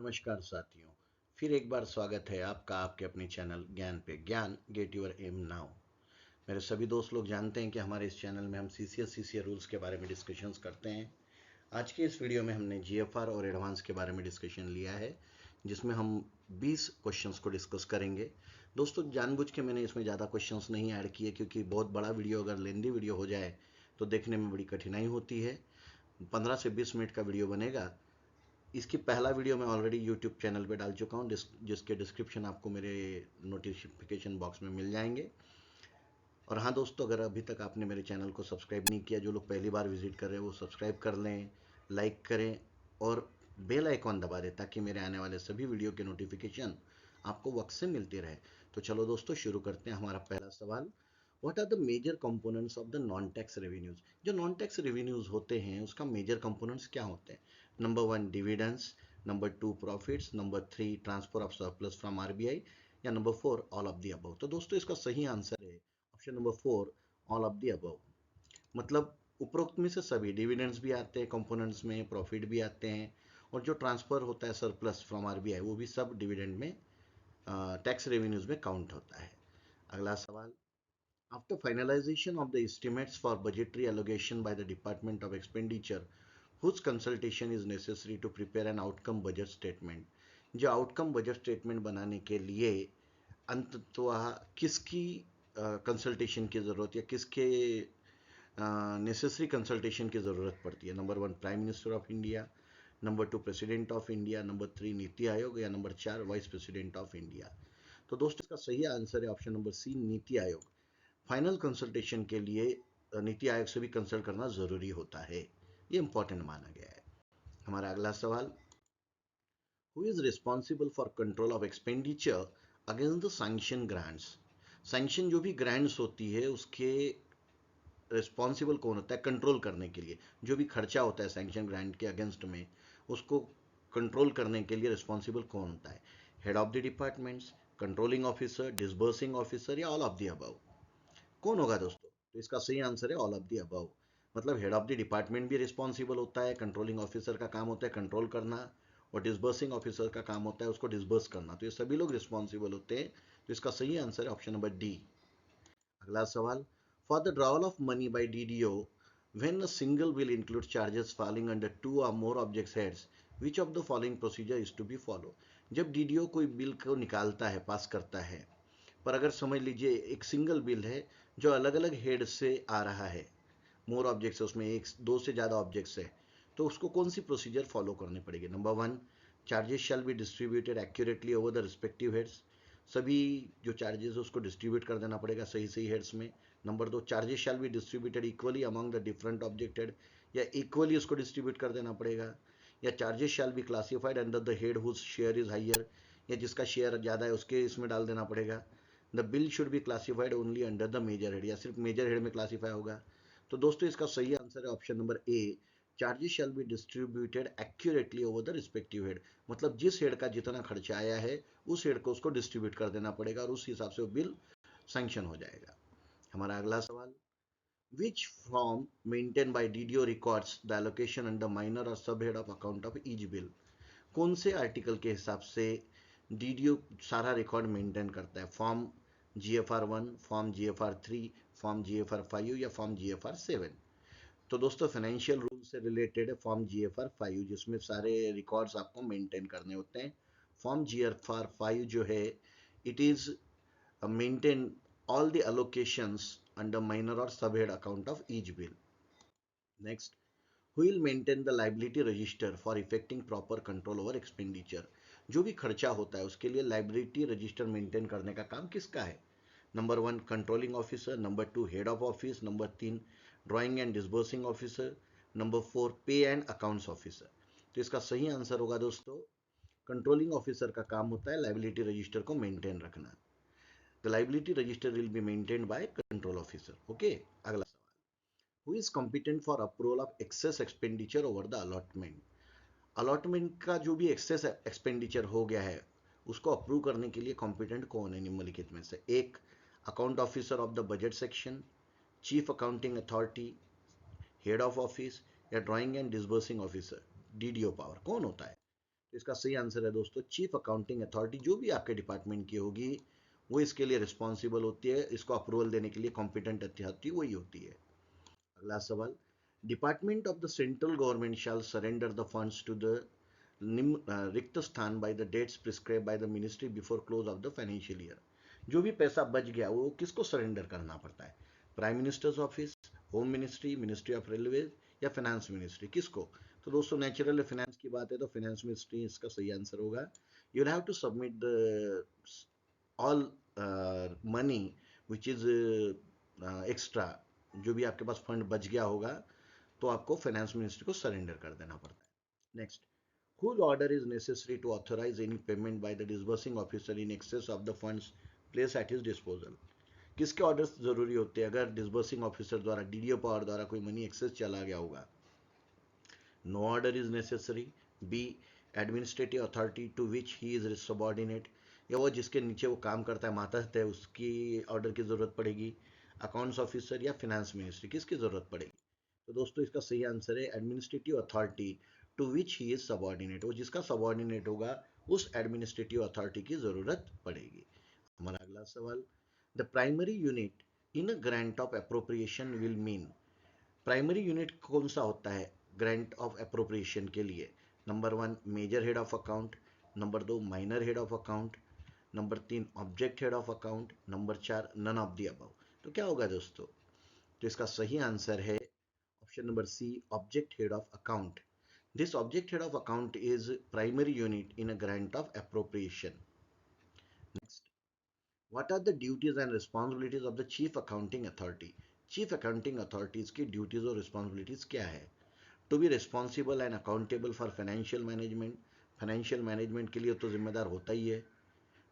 नमस्कार साथियों, फिर एक बार स्वागत है आपका आपके अपने चैनल ज्ञान पे। ज्ञान गेट योर एम नाउ। मेरे सभी दोस्त लोग जानते हैं कि हमारे इस चैनल में हम सीसीएस रूल्स के बारे में डिस्कशंस करते हैं। आज के इस वीडियो में हमने जीएफआर और एडवांस के बारे में डिस्कशन लिया है, जिसमें हम 20 क्वेश्चंस को डिस्कस करेंगे। दोस्तों, जानबूझ के मैंने इसमें ज़्यादा क्वेश्चंस नहीं ऐड किए, क्योंकि बहुत बड़ा वीडियो, अगर लेंदी वीडियो हो जाए तो देखने में बड़ी कठिनाई होती है। 15 से 20 मिनट का वीडियो बनेगा। इसकी पहला वीडियो मैं ऑलरेडी यूट्यूब चैनल पे डाल चुका हूँ, जिसके डिस्क्रिप्शन आपको मेरे नोटिफिकेशन बॉक्स में मिल जाएंगे। और हाँ दोस्तों, अगर अभी तक आपने मेरे चैनल को सब्सक्राइब नहीं किया, जो लोग पहली बार विजिट कर रहे हैं वो सब्सक्राइब कर लें, लाइक करें और बेल आइकॉन दबा दें, ताकि मेरे आने वाले सभी वीडियो के नोटिफिकेशन आपको वक्त से मिलती रहे। तो चलो दोस्तों, शुरू करते हैं। हमारा पहला सवाल, what are the major components of the non tax revenues. जो नॉन टैक्स रेवेन्यूज होते हैं उसका मेजर कंपोनेंट्स क्या होते हैं? Number 1 dividends, number 2 profits, number 3 transfer of surplus from RBI, या number 4 all of the above. तो दोस्तों, इसका सही आंसर है option number 4, all of the above. मतलब उपरोक्त में से सभी, डिविडेंड्स भी आते हैं कंपोनेंट्स में, प्रॉफिट भी आते हैं, और जो ट्रांसफर होता है सरप्लस फ्रॉम आरबीआई, वो भी सब डिविडेंड में, टैक्स रेवेन्यूज में काउंट होता है। अगला सवाल, after finalization of the estimates for budgetary allocation by the Department of Expenditure, whose consultation is necessary to prepare an outcome budget statement? जो आउटकम बजट स्टेटमेंट बनाने के लिए अंततः किसकी कंसल्टेशन की ज़रूरत, या किसके नेसेसरी कंसल्टेशन की ज़रूरत पड़ती है? Number 1 prime minister of India, number 2 president of India, number 3 NITI Aayog, या number 4 vice president of India. तो दोस्तों, इसका सही आंसर है ऑप्शन नंबर सी, नीति आयोग। फाइनल कंसल्टेशन के लिए नीति आयोग से भी कंसल्ट करना ज़रूरी होता है, ये इंपॉर्टेंट माना गया है। हमारा अगला सवाल, who is responsible for control of expenditure against the sanction grants. Sanction जो भी ग्रांट्स होती है उसके रिस्पॉन्सिबल कौन होता है कंट्रोल करने के लिए? जो भी खर्चा होता है सैंक्शन ग्रांट के अगेंस्ट में, उसको कंट्रोल करने के लिए रिस्पॉन्सिबल कौन होता है? Head of the departments, controlling officer, disbursing officer, या ऑल ऑफ द अबव? कौन होगा दोस्तों? तो इसका सही आंसर है ऑल ऑफ द अबव। मतलब हेड ऑफ द डिपार्टमेंट भी रिस्पॉन्सिबल होता है, कंट्रोलिंग ऑफिसर का काम होता है कंट्रोल करना, और डिसबर्सिंग ऑफिसर का काम होता है उसको डिसबर्स करना। तो ये सभी लोग रिस्पॉन्सिबल होते हैं। तो इसका सही आंसर है ऑप्शन नंबर डी। अगला सवाल, for the drawal of money by DDO when a single bill include charges falling under 2 और more objects heads, which of the following procedure is to be follow. जब DDO कोई bill को निकालता है, पास करता है, पर अगर समझ लीजिए एक सिंगल बिल है जो अलग अलग हेड से आ रहा है, मोर ऑब्जेक्ट्स है, उसमें एक दो से ज़्यादा ऑब्जेक्ट्स है, तो उसको कौन सी प्रोसीजर फॉलो करनी पड़ेगी? Number 1, charges shall be distributed accurately over the respective heads. सभी जो चार्जेस है उसको डिस्ट्रीब्यूट कर देना पड़ेगा सही सही हेड्स में। Number 2, charges shall be distributed equally among the different object head, या इक्वली उसको डिस्ट्रीब्यूट कर देना पड़ेगा। या charges shall be classified under the head whose share is higher, या जिसका शेयर ज़्यादा है उसके इसमें डाल देना पड़ेगा। The bill should be classified only under the major head, या सिर्फ मेजर हेड में क्लासीफाई होगा। तो दोस्तों, इसका सही आंसर है option number A, charges shall be distributed accurately over the respective head. मतलब जिस हेड का जितना खर्चा आया है उस हेड को उसको डिस्ट्रीब्यूट कर देना पड़ेगा, और उस हिसाब से वो बिल सैंक्शन हो जाएगा। हमारा अगला सवाल, which form maintained by DDO records the allocation under minor or subhead of account of each bill। कौन से आर्टिकल के हिसाब से डीडीओ सारा रिकॉर्ड मेंटेन करता है? Form GFR 1, form GFR 3, form GFR 5, या फॉर्म GFR 7? तो दोस्तों, फाइनेंशियल रूल से रिलेटेड है फॉर्म GFR 5, जिसमें सारे रिकॉर्ड्स आपको मेंटेन करने होते हैं। फॉर्म GFR 5 जो है, it is maintain all the allocations under minor or subhead account of each bill. Next, who will maintain the liability register for effecting proper control over expenditure। जो भी खर्चा होता है उसके लिए लाइबिलिटी रजिस्टर मेंटेन करने का काम किसका है? Number 1 controlling officer, number 2 head of office, number 3 drawing and disbursing officer, number 4 पे एंड अकाउंट्स ऑफिसर। तो इसका सही आंसर होगा दोस्तों, कंट्रोलिंग ऑफिसर का काम होता है लाइबिलिटी रजिस्टर को मेंटेन रखना। The liability register will be maintained by control officer. Okay, अगला सवाल, who is competent for approval of excess expenditure over the allotment। Allotment का जो भी एक्सेस एक्सपेंडिचर हो गया है उसको अप्रूव करने के लिए कॉम्पिटेंट कौन है निम्नलिखित में से? एक, account officer of the budget section, chief accounting authority, head of office, या drawing and disbursing officer. DDO power कौन होता है? तो इसका सही आंसर है दोस्तों चीफ अकाउंटिंग अथॉरिटी। जो भी आपके डिपार्टमेंट की होगी वो इसके लिए रिस्पॉन्सिबल होती है, इसको अप्रूवल देने के लिए कॉम्पिटेंट अथॉरिटी वही होती है। अगला सवाल, department of the central government shall surrender the funds to the रिक्त स्थान by the dates prescribe by the ministry before close of the financial year. जो भी पैसा बच गया वो किसको सरेंडर करना पड़ता है? Prime minister's office, home ministry, ministry of railway या फाइनेंस मिनिस्ट्री, किसको? तो दोस्तों नेचुरल फाइनेंस की बात है तो फाइनेंस मिनिस्ट्री इसका सही आंसर होगा। You will have to submit the all money which is extra, जो भी आपके पास फंड बच गया होगा तो आपको फाइनेंस मिनिस्ट्री को सरेंडर कर देना पड़ता है। Next, whose order is necessary to authorize any payment by the disbursing officer in excess of the funds placed at his disposal? किसके ऑर्डर्स जरूरी होते हैं अगर डिसबर्सिंग ऑफिसर द्वारा, डीडीओ पावर द्वारा कोई मनी एक्सेस चला गया होगा? No order is necessary. B, administrative authority to which he is subordinate, या वो जिसके नीचे वो काम करता है, मातहत है, उसकी ऑर्डर की जरूरत पड़ेगी? अकाउंट्स ऑफिसर या फाइनेंस मिनिस्ट्री, किसकी जरूरत पड़ेगी? तो दोस्तों इसका सही आंसर है administrative authority to which he is subordinate. वो जिसका सबॉर्डिनेट होगा उस एडमिनिस्ट्रेटिव अथॉरिटी की जरूरत पड़ेगी। हमारा अगला सवाल, the primary unit in a grant of appropriation will mean. Primary unit कौन सा होता है ग्रांट ऑफ अप्रोप्रिएशन के लिए? Number 1 major head of account, number 2 minor head of account, number 3 object head of account, number 4 none of the above. तो क्या होगा दोस्तों? तो इसका सही आंसर है option number C, object head of account. This object head of account is primary unit in a grant of appropriation. Next, what are the duties and responsibilities of the chief accounting authority? Chief accounting authorities की duties और responsibilities क्या है? To be responsible and accountable for financial management. Financial management के लिए तो जिम्मेदार होता ही है.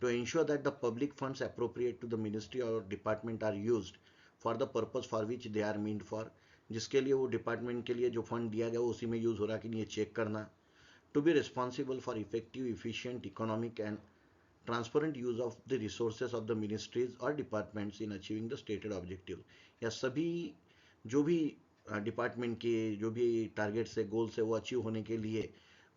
To ensure that the public funds appropriate to the ministry or department are used for the purpose for which they are meant for. जिसके लिए वो department के लिए जो फंड दिया गया वो उसी में यूज हो रहा कि नहीं ये चेक करना. To be responsible for effective, efficient, economic and transparent use of the resources of the ministries or departments in achieving the stated objective. या सभी जो भी डिपार्टमेंट के जो भी टारगेट्स है, गोल्स है, वो अचीव होने के लिए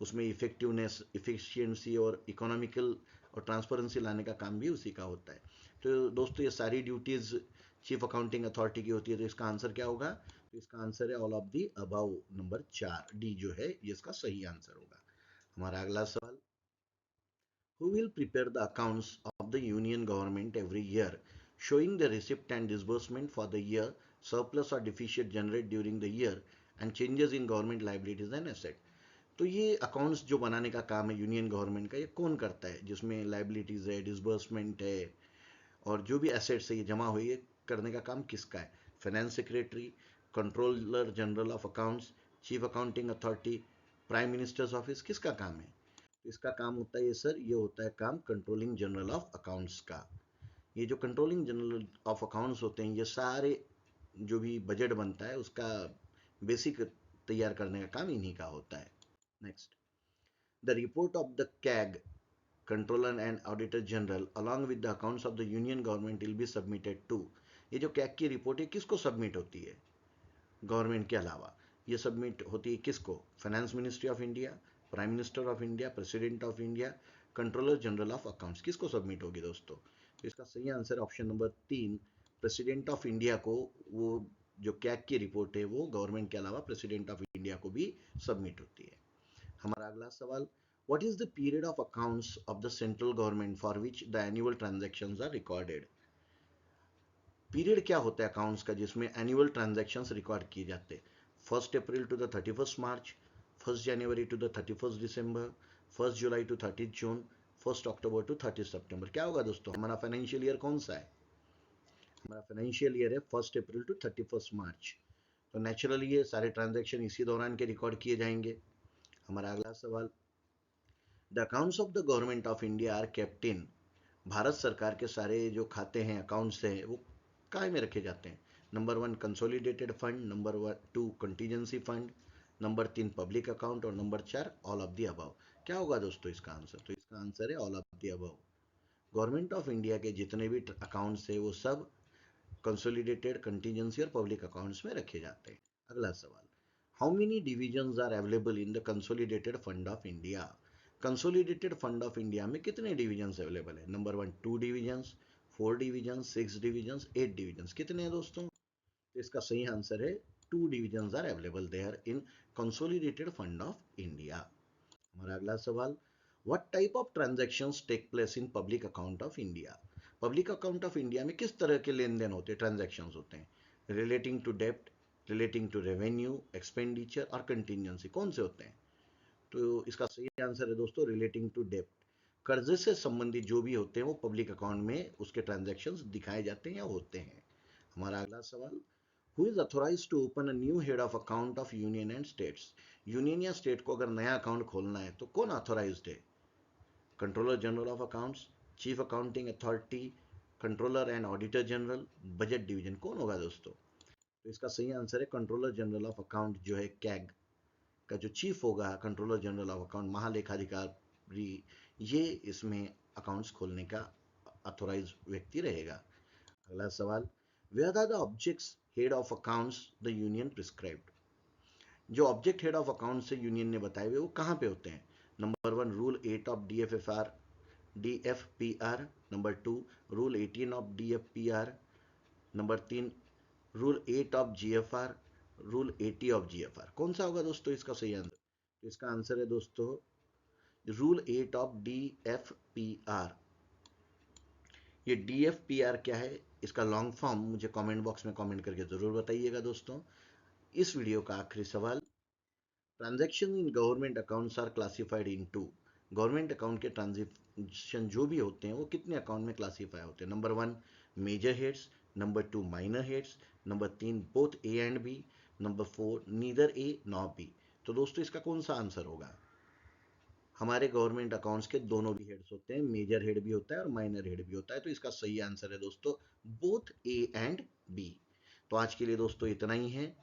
उसमें इफेक्टिवनेस, इफिशियंसी और इकोनॉमिकल और ट्रांसपेरेंसी लाने का काम भी उसी का होता है. तो दोस्तों ये सारी ड्यूटीज चीफ अकाउंटिंग अथॉरिटी की होती है. तो इसका आंसर क्या होगा? तो इसका आंसर है all of the above, number 4 D जो है ये इसका सही आंसर होगा. हमारा अगला सवाल, who will prepare the accounts of the union government every year showing the receipt and disbursement for the year, surplus or deficit generated during the year and changes in government liabilities and asset. तो ये accounts जो बनाने का काम है union government का, ये कौन करता है? जिसमें लाइबिलिटीज है, डिसबर्समेंट है और जो भी एसेट्स है ये जमा हुई है, करने का काम किसका है? Finance secretary, controller general of accounts, chief accounting authority, prime minister's office, किसका काम है? इसका काम होता है ये सर, ये होता है काम कंट्रोलिंग जनरल ऑफ अकाउंट्स का. ये जो कंट्रोलिंग जनरल ऑफ अकाउंट्स होते हैं ये सारे जो भी बजट बनता है उसका बेसिक तैयार करने का काम इन्हीं का होता है. Next, the report of the CAG controller and auditor general along with the accounts of the union government will be submitted to. ये जो कैग की रिपोर्ट है किसको सबमिट होती है गवर्नमेंट के अलावा? ये सबमिट होती है किसको? Finance ministry of India, prime minister of India, president of India, controller general of accounts. किसको सबमिट होगी दोस्तों? तो इसका सही answer option number 3, president of India को. वो जो कैग की रिपोर्ट है वो गवर्नमेंट के अलावा प्रेसिडेंट ऑफ इंडिया को भी सबमिट होती है. हमारा अगला सवाल, what is the period of accounts of the central government for which the annual transactions are recorded? Period क्या होता है अकाउंट्स का जिसमें एनुअल ट्रांजैक्शंस रिकॉर्ड किए जाते हैं? 1 April to the 31 March, 1 January to the 31 December, 1 July to 30 June, 1 October to 30 September. क्या होगा दोस्तों? हमारा फाइनेंशियल ईयर कौन सा है? हमारा फाइनेंशियल ईयर है 1 अप्रैल टू 31 मार्च. तो नेचुरली ये सारे ट्रांजैक्शन इसी दौरान के रिकॉर्ड किए जाएंगे. हमारा अगला सवाल, the accounts of the government of India are kept in. Bharat सरकार के सारे जो खाते हैं, अकाउंट्स हैं, वो काय में रखे जाते हैं? Number 1 consolidated fund, number 2 contingency fund, number 3 public account और number 4 all of the above. क्या होगा दोस्तों इसका आंसर? तो इसका आंसर है all of the above. Government of India के जितने भी अकाउंट्स है वो सब कंसोलिडेटेड, कंटीजेंसी और पब्लिक अकाउंट्स में रखे जाते हैं. अगला सवाल, how many divisions are available in the consolidated fund of India? Consolidated fund of India में कितने डिविजन्स अवेलेबल है? Number 1 2 divisions, 4 divisions, 6 divisions, 8 divisions. कितने हैं दोस्तों? तो इसका सही आंसर है 2 divisions are available there in consolidated fund of India. हमारा अगला सवाल, what type of transactions take place in public account of India? Public account of India में किस तरह के लेन देन होते हैं, ट्रांजैक्शंस होते हैं? रिलेटिंग टू डेप्ट, रिलेटिंग टू रेवेन्यू, एक्सपेंडिचर और कंटिजेंसी, कौन से होते हैं? तो इसका सही आंसर है दोस्तों रिलेटिंग टू डेप्ट। कर्जे से संबंधित जो भी होते हैं वो पब्लिक अकाउंट में उसके ट्रांजैक्शंस दिखाए जाते हैं या होते हैं। हमारा अगला सवाल, who is authorized to open a new head of account of union and states? Union या स्टेट को अगर नया अकाउंट खोलना है तो कौन अथोराइज्ड है? Controller general of accounts, chief accounting authority, controller and auditor general, budget division, कौन होगा दोस्तों? तो इसका सही आंसर है कंट्रोलर जनरल ऑफ अकाउंट जो है कैग का जो चीफ होगा, कंट्रोलर जनरल ऑफ अकाउंट, महालेखाधिकारी, ये इसमें अकाउंट्स खोलने का अथोराइज व्यक्ति रहेगा। अगला सवाल, where are the objects head of accounts the union prescribed? जो ऑब्जेक्ट हेड ऑफ अकाउंट से यूनियन ने बताए हुए वो कहाँ पे होते हैं? Number 1 rule 8 of DFPR, number 2 rule 18 of DFPR, number 3 rule 8 of GFR, rule 80 of GFR। कौन सा होगा दोस्तों इसका सही आंसर? इसका आंसर है दोस्तों रूल 8 ऑफ DFPR। ये DFPR क्या है, इसका लॉन्ग फॉर्म मुझे कमेंट बॉक्स में कमेंट करके जरूर बताइएगा दोस्तों। इस वीडियो का आखिरी सवाल, transaction in government accounts are classified into? Government account के ट्रांजेक्शन जो भी होते हैं वो कितने अकाउंट में क्लासीफाई होते हैं? Number 1 major heads, number 2 minor heads, number 3 both A and B, number 4 neither A nor B। तो दोस्तों इसका कौन सा आंसर होगा? हमारे गवर्नमेंट अकाउंट्स के दोनों भी हेड्स होते हैं, मेजर हेड भी होता है और माइनर हेड भी होता है। तो इसका सही आंसर है दोस्तों बोथ A एंड B। तो आज के लिए दोस्तों इतना ही है।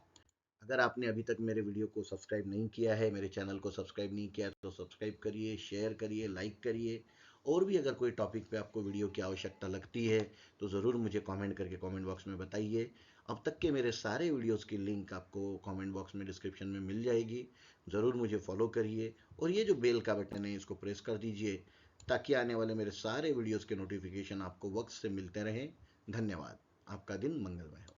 अगर आपने अभी तक मेरे वीडियो को सब्सक्राइब नहीं किया है, मेरे चैनल को सब्सक्राइब नहीं किया है, तो सब्सक्राइब करिए, शेयर करिए, लाइक करिए। और भी अगर कोई टॉपिक पे आपको वीडियो की आवश्यकता लगती है तो ज़रूर मुझे कमेंट करके कमेंट बॉक्स में बताइए। अब तक के मेरे सारे वीडियोस की लिंक आपको कमेंट बॉक्स में डिस्क्रिप्शन में मिल जाएगी। ज़रूर मुझे फॉलो करिए और ये जो बेल का बटन है इसको प्रेस कर दीजिए ताकि आने वाले मेरे सारे वीडियोज़ के नोटिफिकेशन आपको वक्त से मिलते रहें। धन्यवाद। आपका दिन मंगलमय हो।